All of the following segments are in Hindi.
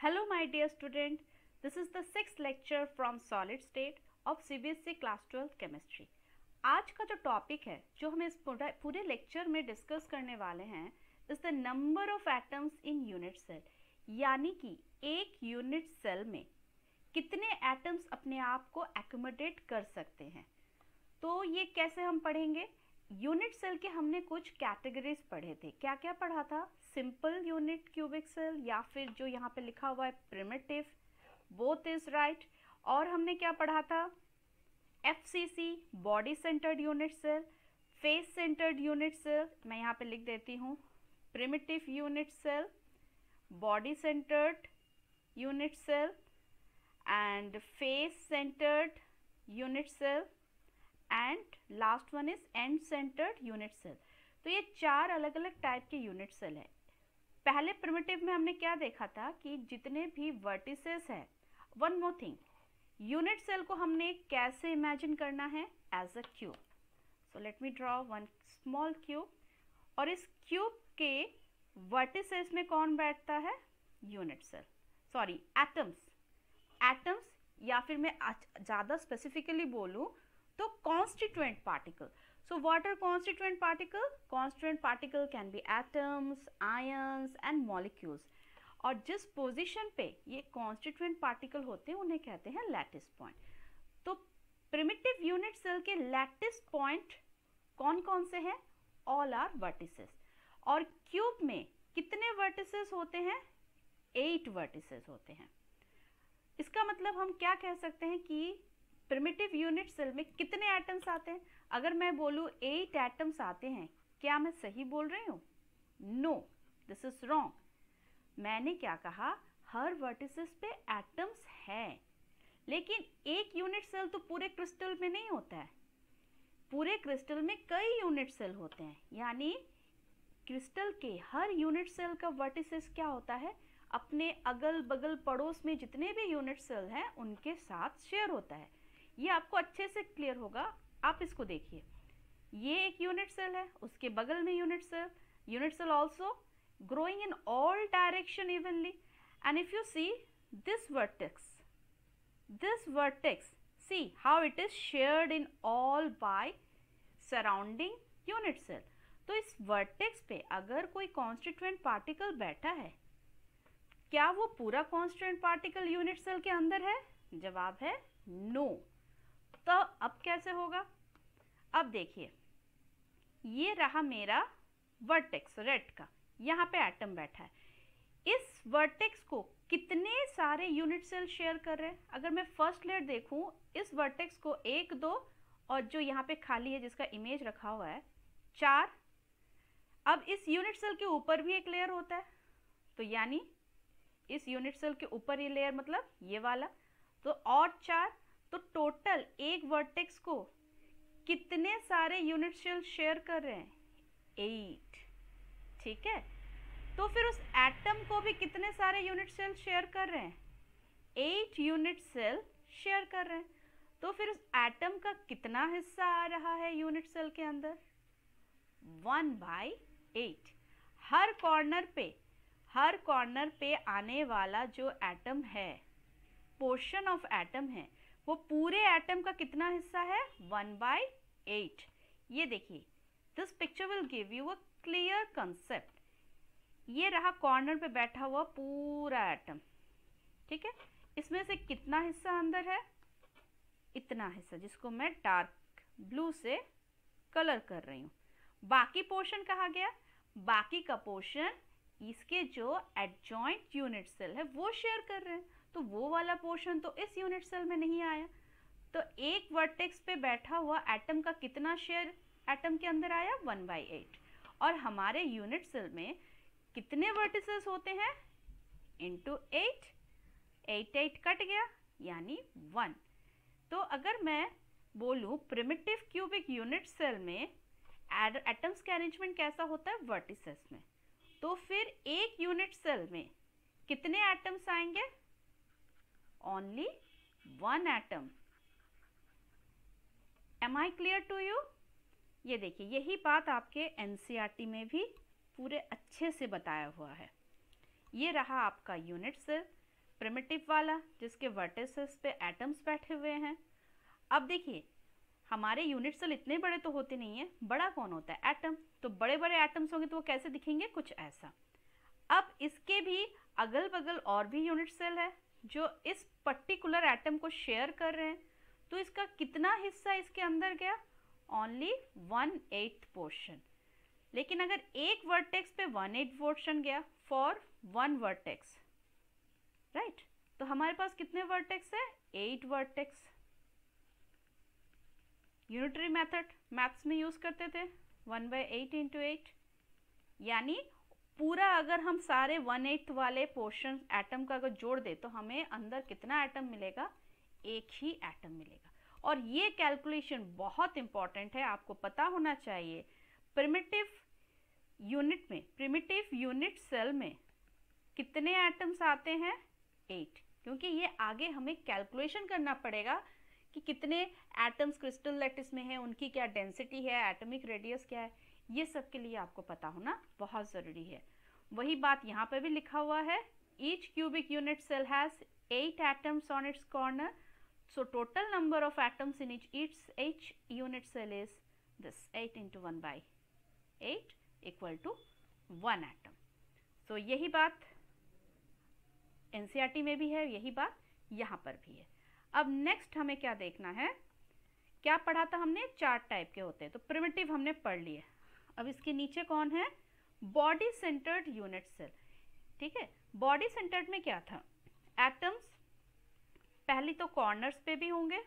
Hello my dear student, this is the 6th lecture from solid state of CBSE class 12 chemistry. आज का जो टॉपिक है जो हम इस पूरे लेक्चर में डिस्कस करने वाले हैं is the number of atoms in unit cell, यानी कि एक यूनिट सेल में कितने एटम्स अपने आप को एक्कोमोडेट कर सकते हैं। तो ये कैसे हम पढ़ेंगे? यूनिट सेल के हमने कुछ कैटेगरीज पढ़े थे। क्या क्या पढ़ा था? सिंपल यूनिट क्यूबिक सेल, या फिर जो यहाँ पे लिखा हुआ है प्रिमिटिव, बोथ इज राइट। और हमने क्या पढ़ा था? FCC, body centred unit cell, face centred unit cell. मैं यहाँ पे लिख देती हूँ primitive unit cell, body centred unit cell and face centred unit cell and last one is end centred unit cell. तो ये चार अलग अलग टाइप के यूनिट सेल है। पहले प्रिमिटिव में हमने क्या देखा था कि जितने भी वर्टिसेस है, one more thing, unit cell को हमने कैसे इमेजिन करना है? As a cube. So let me draw one small cube, और इस क्यूब के वर्टिसेस में कौन बैठता है? Unit cell, sorry atoms. Atoms, या फिर मैं ज़्यादा स्पेसिफिकली बोलूँ तो constituent particle. So what are constituent particle? Constituent particle can be atoms, ions and molecules. और जिस पोजीशन पे ये constituent particle होते हैं उन्हें कहते हैं लैटिस पॉइंट। तो प्रिमिटिव यूनिट सेल के लैटिस पॉइंट कौन कौन से हैं? All are vertices. और क्यूब में कितने वर्टिसेस होते हैं? 8 वर्टिसेस होते हैं। इसका मतलब हम क्या कह सकते हैं कि प्रिमिटिव यूनिट सेल में कितने एटम्स आते हैं? अगर मैं बोलूँ 8 एटम्स आते हैं, क्या मैं सही बोल रही हूँ? No, this is wrong. मैंने क्या कहा? हर वर्टिसेस पे एटम्स हैं, लेकिन एक यूनिट सेल तो पूरे क्रिस्टल में नहीं होता है। पूरे क्रिस्टल में कई यूनिट सेल होते हैं, यानी क्रिस्टल के हर यूनिट सेल का वर्टिसेस क्या होता है? अपने अगल बगल पड़ोस में जितने भी यूनिट सेल हैं उनके साथ शेयर होता है। ये आपको अच्छे से क्लियर होगा। आप इसको देखिए, ये एक यूनिट सेल है, उसके बगल में unit cell also growing in all direction evenly. And if you see this vertex, see how it is shared in all by surrounding unit cell. तो इस वर्टेक्स पे अगर कोई कॉन्स्टिट्यूएंट पार्टिकल बैठा है, क्या वो पूरा कॉन्स्टिट्यूएंट पार्टिकल यूनिट सेल के अंदर है? जवाब है नो। तो अब कैसे होगा? अब देखिए, ये रहा मेरा वर्टेक्स रेड का, यहाँ पे एटम बैठा है। इस वर्टेक्स को कितने सारे यूनिट सेल शेयर कर रहे हैं? अगर मैं फर्स्ट लेयर देखूं, इस वर्टेक्स को 1, 2 और जो यहाँ पे खाली है जिसका इमेज रखा हुआ है 4। अब इस यूनिट सेल के ऊपर भी एक लेयर होता है, तो यानी इस यूनिट सेल के ऊपर ये लेयर मतलब ये वाला, तो और 4। तो टोटल एक वर्टेक्स को कितने सारे यूनिट सेल शेयर कर रहे हैं? 8। ठीक है, तो फिर उस एटम को भी कितने सारे यूनिट सेल शेयर कर रहे हैं? 8 यूनिट सेल शेयर कर रहे हैं। तो फिर उस एटम का कितना हिस्सा आ रहा है यूनिट सेल के अंदर? 1/8। हर कॉर्नर पे आने वाला जो एटम है, पोर्शन ऑफ एटम है, वो पूरे एटम का कितना हिस्सा है? 1/8। ये देखिए, this picture will give you a clear concept. ये रहा कॉर्नर पे बैठा हुआ पूरा एटम, ठीक है। इसमें से कितना हिस्सा अंदर है? इतना हिस्सा, जिसको मैं डार्क ब्लू से कलर कर रही हूँ। बाकी पोर्शन कहाँ गया? बाकी का पोर्शन इसके जो एडजॉइंट यूनिट सेल है वो शेयर कर रहे हैं, तो वो वाला पोर्शन तो इस यूनिट सेल में नहीं आया। तो एक वर्टेक्स पे बैठा हुआ एटम का कितना शेयर एटम के अंदर आया? 1/8। और हमारे यूनिट सेल में कितने वर्टिसेस होते हैं? इंटू 8, 8 कट गया, यानी 1। तो अगर मैं बोलूँ प्रिमिटिव क्यूबिक यूनिट सेल में एटम्स का अरेंजमेंट कैसा होता है? वर्टिसेस में। तो फिर एक यूनिट सेल में कितने एटम्स आएंगे? Only 1 atom. Am I clear to you? ये देखिए, यही बात आपके एनसीईआरटी में भी पूरे अच्छे से बताया हुआ है। ये रहा आपका यूनिट सेल। प्रिमिटिव वाला जिसके वर्टिसेस पे एटम्स बैठे हुए हैं। अब देखिए हमारे यूनिट सेल इतने बड़े तो होते नहीं है, बड़ा कौन होता है? एटम। तो बड़े बड़े एटम्स होंगे तो वो कैसे दिखेंगे? कुछ ऐसा। अब इसके भी अगल बगल और भी यूनिट सेल है जो इस पर्टिकुलर एटम को शेयर कर रहे हैं, तो इसका कितना हिस्सा इसके अंदर गया? Only 1/8 portion. लेकिन अगर एक वर्टेक्स पे 1/8 पोर्शन गया फॉर 1 वर्टेक्स, राइट, तो हमारे पास कितने वर्टेक्स है? 8 वर्टेक्स। यूनिटरी मेथड मैथ्स में यूज करते थे 1/8 × 8, यानी पूरा अगर हम सारे 1/8 वाले पोर्शन एटम का अगर जोड़ दे तो हमें अंदर कितना एटम मिलेगा? एक ही एटम मिलेगा। और ये कैलकुलेशन बहुत इंपॉर्टेंट है, आपको पता होना चाहिए। प्रिमिटिव यूनिट में, प्रिमिटिव यूनिट सेल में कितने एटम्स आते हैं? 8, क्योंकि ये आगे हमें कैलकुलेशन करना पड़ेगा कि कितने एटम्स क्रिस्टल लैटिस में है, उनकी क्या डेंसिटी है, एटॉमिक रेडियस क्या है, ये सब के लिए आपको पता होना बहुत ज़रूरी है। वही बात यहाँ पे भी लिखा हुआ है, each cubic unit cell has 8 atoms on its corner, so total number of atoms in each unit cell is this 8 × 1/8 equal to 1 atom। so यही बात NCERT में भी है, यही बात यहाँ पर भी है। अब नेक्स्ट हमें क्या देखना है? क्या पढ़ा था हमने? 4 टाइप के होते हैं, तो प्रिमिटिव हमने पढ़ लिए। अब इसके नीचे कौन है? Body centred unit cell. ठीक है, बॉडी सेंटर्ड में क्या था? एटम्स पहली तो कॉर्नर्स पे भी होंगे,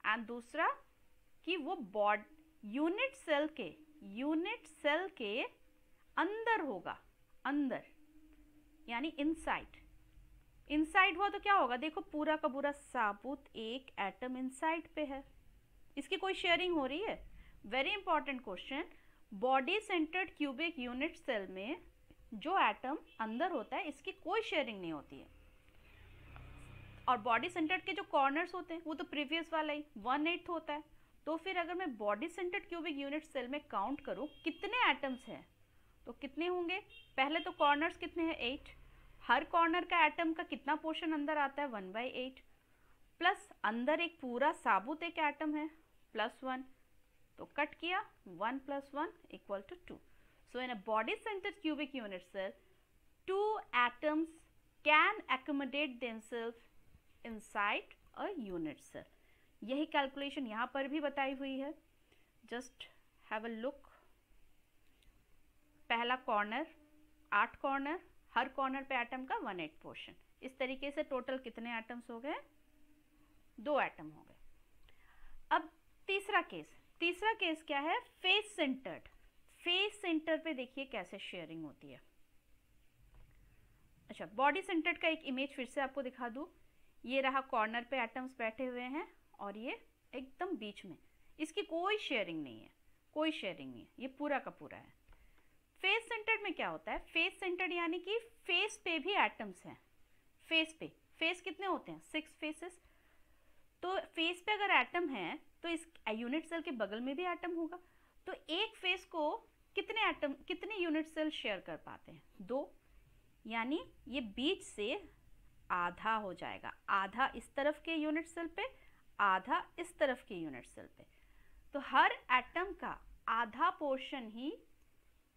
एंड दूसरा कि वो यूनिट सेल के अंदर होगा, अंदर यानी इनसाइड हुआ तो क्या होगा? देखो पूरा का पूरा साबुत एक एटम इनसाइड पे है, इसकी कोई शेयरिंग हो रही है? Very important question. Body centred cubic unit cell में जो एटम अंदर होता है इसकी कोई शेयरिंग नहीं होती है, और बॉडी सेंटर्ड के जो कॉर्नर्स होते हैं वो तो प्रीवियस वाला ही 1/8 होता है। तो फिर अगर मैं body centred cubic unit cell में काउंट करूं कितने एटम्स हैं, तो कितने होंगे? पहले तो कॉर्नर्स कितने हैं? 8। हर कॉर्नर का एटम का कितना पोर्शन अंदर आता है? 1/8, प्लस अंदर एक पूरा साबुत एक एटम है +1, तो कट किया 1 + 1 = 2। So in a body centred cubic unit cell 2 atoms can accommodate themselves inside a unit cell। यही कैलकुलेशन यहाँ पर भी बताई हुई है, जस्ट हैव अ लुक। पहला कॉर्नर, 8 कॉर्नर, हर कॉर्नर पे एटम का 1/8 पोर्शन। इस तरीके से टोटल कितने एटम्स हो गए? 2 एटम हो गए। अब तीसरा केस क्या है? Face centred. फेस सेंटर पे देखिए कैसे शेयरिंग होती है। अच्छा, बॉडी सेंटर्ड का एक इमेज फिर से आपको दिखा दूं। ये रहा, कॉर्नर पे एटम्स बैठे हुए हैं और ये एकदम बीच में, इसकी कोई शेयरिंग नहीं है, कोई शेयरिंग नहीं है, ये पूरा का पूरा है। फेस सेंटर्ड में क्या होता है? फेस सेंटर्ड यानी कि फेस पे भी एटम्स हैं। फेस कितने होते हैं? 6 फेसेस। तो फेस पे अगर एटम है तो इस यूनिट सेल के बगल में भी एटम होगा। तो एक फेस को कितने यूनिट सेल शेयर कर पाते हैं? 2, यानी ये बीच से आधा हो जाएगा, आधा इस तरफ के यूनिट सेल पे, आधा इस तरफ के यूनिट सेल पे। तो हर एटम का आधा पोर्शन ही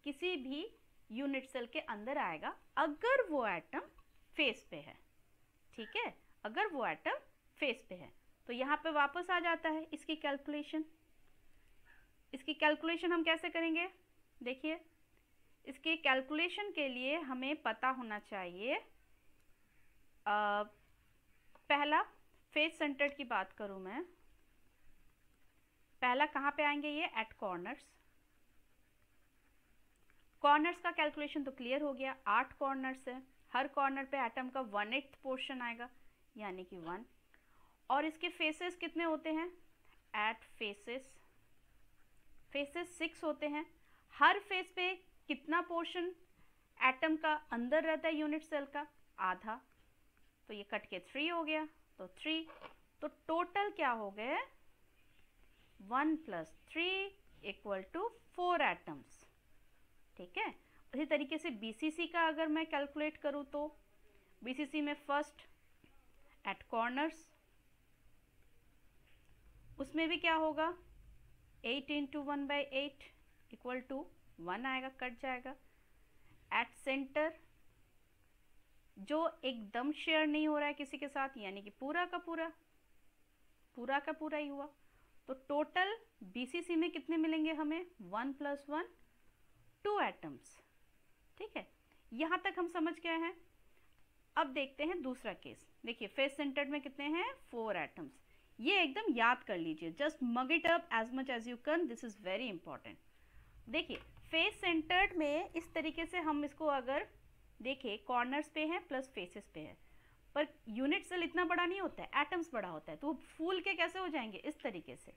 किसी भी यूनिट सेल के अंदर आएगा अगर वो एटम फेस पे है। ठीक है, अगर वो एटम फेस पे है। तो यहाँ पे वापस आ जाता है इसकी कैलकुलेशन। इसकी कैलकुलेशन हम कैसे करेंगे? देखिए, इसके कैलकुलेशन के लिए हमें पता होना चाहिए, पहला फेस सेंटर्ड की बात करूं मैं, पहला कहाँ पे आएंगे? ये एट कॉर्नर्स। कॉर्नर्स का कैलकुलेशन तो क्लियर हो गया, 8 कॉर्नर्स है, हर कॉर्नर पे एटम का 1/8 पोर्शन आएगा यानी कि 1। और इसके फेसेस कितने होते हैं? एट फेसेस 6 होते हैं। हर फेस पे कितना पोर्शन एटम का अंदर रहता है यूनिट सेल का? आधा। तो ये कट के 3 हो गया, तो 3। तो टोटल क्या हो गए? 1 + 3 = 4 एटम्स। ठीक है, उसी तरीके से BCC का अगर मैं कैलकुलेट करूँ तो BCC में फर्स्ट एट कॉर्नर्स, उसमें भी क्या होगा 8 इंटू 1/8 इक्वल टू 1 आएगा, कट जाएगा। एट सेंटर जो एकदम शेयर नहीं हो रहा है किसी के साथ, यानी कि पूरा का पूरा ही हुआ। तो टोटल BCC में कितने मिलेंगे हमें 1 + 1 2 एटम्स। ठीक है, यहां तक हम समझ गए हैं। अब देखते हैं दूसरा केस। देखिए फेस सेंटर्ड में कितने हैं 4 एटम्स। ये एकदम याद कर लीजिए, just mug it up as much as you can, this is very important. देखिए फेस सेंटर्ड में इस तरीके से हम इसको अगर देखिए कॉर्नर्स पे है प्लस फेसेस पे है, पर यूनिट सेल इतना बड़ा नहीं होता है, एटम्स बड़ा होता है, तो फूल के कैसे हो जाएंगे इस तरीके से।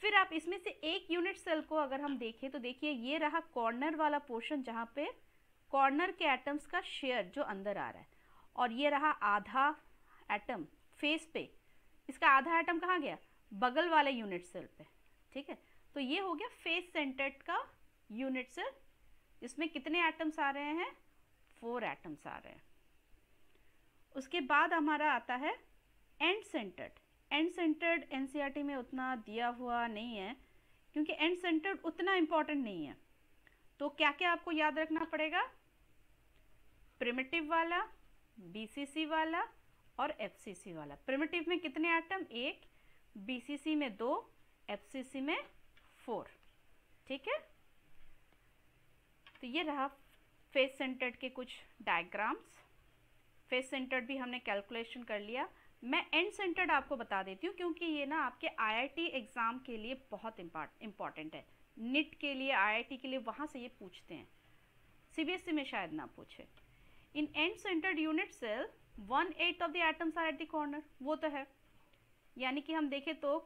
फिर आप इसमें से एक यूनिट सेल को अगर हम देखें तो देखिए ये रहा कॉर्नर वाला पोर्शन जहाँ पे कॉर्नर के एटम्स का शेयर जो अंदर आ रहा है, और ये रहा आधा एटम फेस पे, इसका आधा एटम कहाँ गया बगल वाले यूनिट सेल पे। ठीक है, तो ये हो गया फेस सेंटर्ड का यूनिट सेल। इसमें कितने एटम्स आ रहे हैं 4 एटम्स आ रहे हैं। उसके बाद हमारा आता है and centred. And centred NCERT में उतना दिया हुआ नहीं है, क्योंकि एंड सेंटर्ड उतना इंपॉर्टेंट नहीं है। तो क्या क्या आपको याद रखना पड़ेगा, प्रिमिटिव वाला, BCC वाला और FCC वाला। प्रिमिटिव में कितने एटम 1, BCC में 2, FCC में 4। ठीक है, तो ये रहा फेस सेंटर्ड के कुछ डायग्राम्स। फेस सेंटर्ड भी हमने कैलकुलेशन कर लिया। मैं एंड सेंटर्ड आपको बता देती हूँ, क्योंकि ये ना आपके IIT एग्जाम के लिए बहुत इंपॉर्टेंट है। NIT के लिए, IIT के लिए वहाँ से ये पूछते हैं, CBSE में शायद ना पूछे। In end centred unit cell 1/8 of the atoms are at the corner, वो तो है, यानी कि हम देखें तो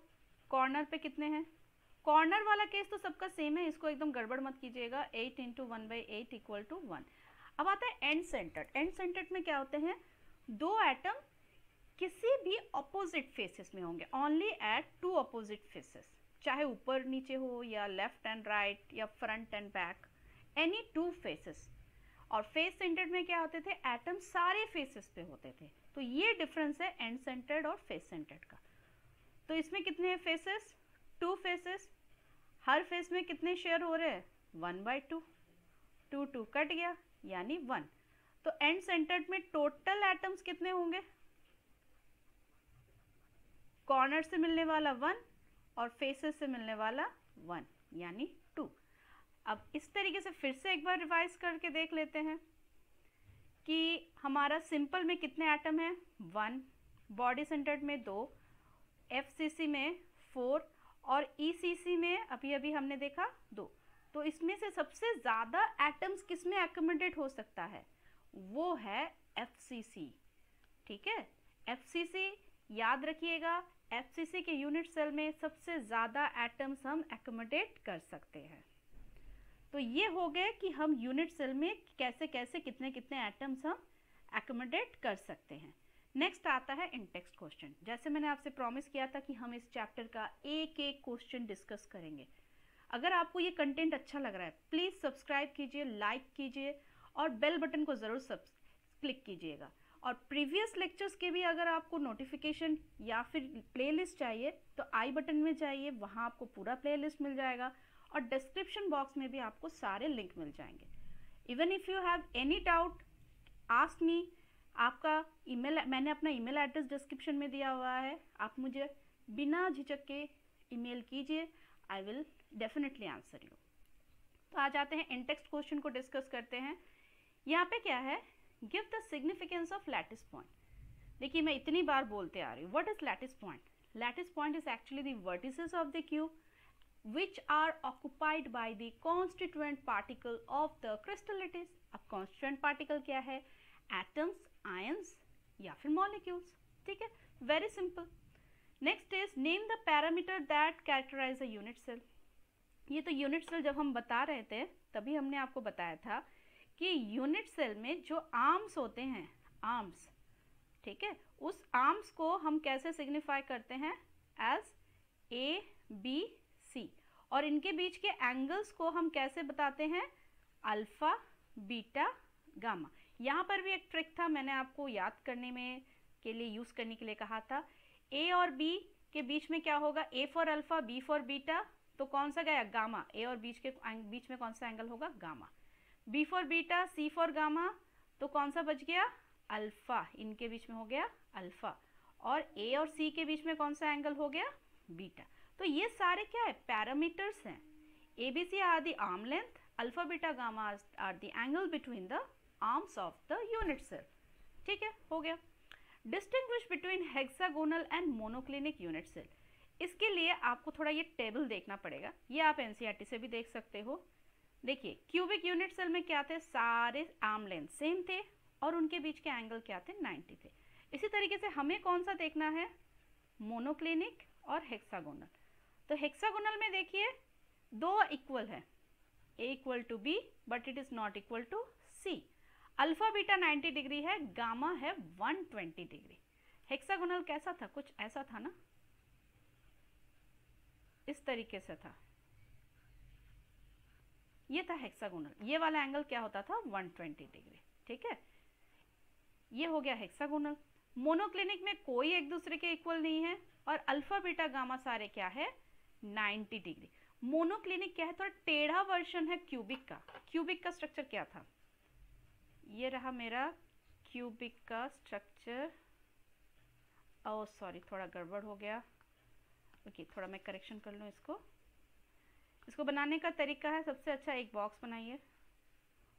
कॉर्नर पे कितने हैं। कॉर्नर वाला केस तो सबका सेम है, इसको एकदम गड़बड़ मत कीजिएगा। 8 इंटू 1/8 इक्वल टू 1। अब आता है एंड सेंटर्ड। एंड सेंटर्ड में क्या होते हैं, 2 एटम किसी भी अपोजिट फेसेस में होंगे, ओनली एट 2 अपोजिट फेसेस, चाहे ऊपर नीचे हो या लेफ्ट एंड राइट या front end back, any 2 faces. और फेस सेंटर्ड में क्या होते थे, एटम सारे फेसेस पे होते थे। तो ये डिफरेंस है एंड सेंटर्ड और फेस सेंटर्ड का। तो इसमें कितने फेसेस 2 फेसेस, हर फेस में कितने शेयर हो रहे हैं 1/2, 2 कट गया यानी 1। तो एंड सेंटर्ड में टोटल एटम्स कितने होंगे, कॉर्नर से मिलने वाला 1 और फेसेस से मिलने वाला 1 यानी 2। अब इस तरीके से फिर से एक बार रिवाइज करके देख लेते हैं कि हमारा सिंपल में कितने एटम है 1, बॉडी सेंटर्ड में 2, FCC में 4 और ECC में अभी अभी हमने देखा 2। तो इसमें से सबसे ज़्यादा एटम्स किस में एकोमोडेट हो सकता है, वो है FCC। ठीक है, FCC याद रखिएगा, FCC के यूनिट सेल में सबसे ज़्यादा एटम्स हम एकोमोडेट कर सकते हैं। तो ये हो गए कि हम यूनिट सेल में कैसे कैसे कितने कितने एटम्स हम एकोमोडेट कर सकते हैं। नेक्स्ट आता है इंटेक्स्ट क्वेश्चन। जैसे मैंने आपसे प्रॉमिस किया था कि हम इस चैप्टर का एक एक क्वेश्चन डिस्कस करेंगे। अगर आपको ये कंटेंट अच्छा लग रहा है प्लीज़ सब्सक्राइब कीजिए, लाइक कीजिए और बेल बटन को ज़रूर क्लिक कीजिएगा। और प्रीवियस लेक्चर्स के भी अगर आपको नोटिफिकेशन या फिर प्लेलिस्ट चाहिए तो आई बटन में जाइए, वहाँ आपको पूरा प्लेलिस्ट मिल जाएगा और डिस्क्रिप्शन बॉक्स में भी आपको सारे लिंक मिल जाएंगे। Even if you have any doubt ask me. आपका ईमेल, मैंने अपना ईमेल एड्रेस डिस्क्रिप्शन में दिया हुआ है, आप मुझे बिना झिझक के ईमेल कीजिए, I will definitely answer you. तो आ जाते हैं इंटेक्स्ट क्वेश्चन को डिस्कस करते हैं। यहाँ पे क्या है, give the significance of lattice point. देखिए मैं इतनी बार बोलते आ रही हूँ, what is lattice point. Lattice point is actually the vertices of the cube which are occupied by the constituent particle of the crystal lattice। अब constituent particle क्या है, atoms, ions या फिर molecules। ठीक है, very simple। next is name the parameter that characterize a unit cell। ये तो यूनिट सेल जब हम बता रहे थे तभी हमने आपको बताया था कि यूनिट सेल में जो आर्म्स होते हैं, आर्म्स, ठीक है, उस आर्म्स को हम कैसे सिग्निफाई करते हैं एज ABC, और इनके बीच के एंगल्स को हम कैसे बताते हैं अल्फा, बीटा, गामा। यहाँ पर भी एक ट्रिक था, मैंने आपको याद करने में के लिए यूज करने के लिए कहा था। ए और बी के बीच में क्या होगा, A for alpha B for beta, तो कौन सा गया, गामा। ए और बीच में कौन सा एंगल होगा, gamma. B for beta C for gamma, तो कौन सा बच गया, अल्फा। इनके बीच में हो गया अल्फा। और ए और सी के बीच में कौन सा एंगल हो गया, बीटा। तो ये सारे क्या है, पैरामीटर्स हैं। ABC are the arm length, alpha beta gamma are the angle between the arms of the unit cell. ठीक है, हो गया। Distinguish between hexagonal and monoclinic unit cell. इसके लिए आपको थोड़ा ये टेबल देखना पड़ेगा, ये आप NCERT से भी देख सकते हो। देखिए क्यूबिक यूनिट सेल में क्या थे, सारे आर्म लेंथ सेम थे और उनके बीच के एंगल क्या थे, 90 थे। इसी तरीके से हमें कौन सा देखना है, मोनोक्लिनिक और हेक्सागोनल। तो हेक्सागोनल में देखिए दो इक्वल है, A equal to B but it is not equal to C. Alpha beta 90 degree है, गामा है 120 डिग्री। हेक्सागोनल कैसा था, कुछ ऐसा था ना, इस तरीके से था, ये था हेक्सागोनल। ये वाला एंगल क्या होता था, 120 डिग्री। ठीक है, ये हो गया हेक्सागोनल। मोनोक्लिनिक में कोई एक दूसरे के इक्वल नहीं है और अल्फा बीटा गामा सारे क्या है, 90 डिग्री। मोनोक्लिनिक क्या है, थोड़ा टेढ़ा वर्जन है क्यूबिक का। क्यूबिक का स्ट्रक्चर क्या था, ये रहा मेरा क्यूबिक का स्ट्रक्चर। ओह सॉरी, थोड़ा गड़बड़ हो गया। ओके, थोड़ा मैं करेक्शन कर लूँ इसको बनाने का तरीका है, सबसे अच्छा एक बॉक्स बनाइए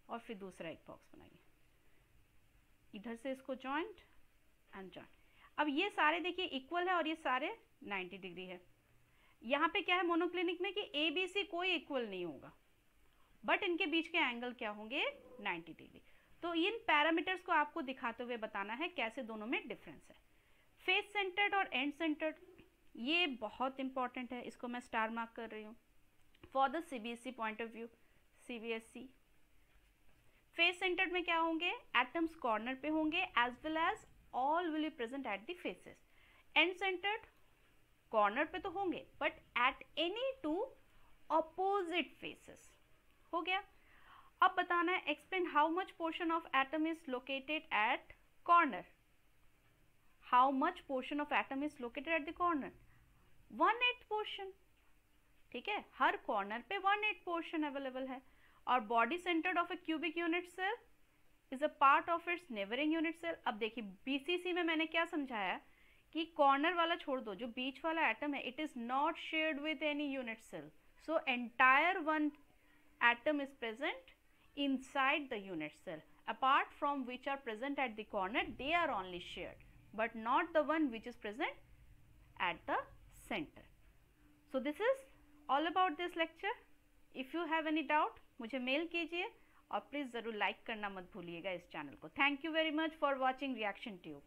और फिर दूसरा एक बॉक्स बनाइए, इधर से इसको जॉइंट एंड जॉइंट। अब ये सारे देखिए इक्वल है और ये सारे 90 डिग्री है। यहाँ पे क्या है मोनोक्लिनिक में कि ABC कोई इक्वल नहीं होगा, बट इनके बीच के एंगल क्या होंगे, 90 डिग्री। तो इन पैरामीटर्स को आपको दिखाते हुए बताना है कैसे दोनों में डिफरेंस है। फेस सेंटर्ड और एंड सेंटर्ड, ये बहुत इंपॉर्टेंट है, इसको मैं स्टार मार्क कर रही हूँ for the CBSE point of view. CBSE face centred में क्या होंगे, एटम्स कॉर्नर पे होंगे as well as all will be present at the faces. End centred corner पे तो होंगे but at any two opposite faces. हो गया। अब बताना है, explain how much portion of atom is located at corner. How much portion of atom is located at the corner, 1/8 portion. ठीक है, हर कॉर्नर पे 1/8 पोर्शन अवेलेबल है। और body centred of a cubic unit cell is a part of its neighbouring unit cell. अब देखिए BCC में मैंने क्या समझाया कि कॉर्नर वाला छोड़ दो, जो बीच वाला एटम है it is not shared with any unit cell, so entire one atom is present inside the unit cell. Apart from which are present at the corner, they are only shared, but not the one which is present at the center. So this is all about this lecture. If you have any doubt, मुझे मेल कीजिए और प्लीज़ ज़रूर लाइक करना मत भूलिएगा इस चैनल को। Thank you very much for watching reaction tube.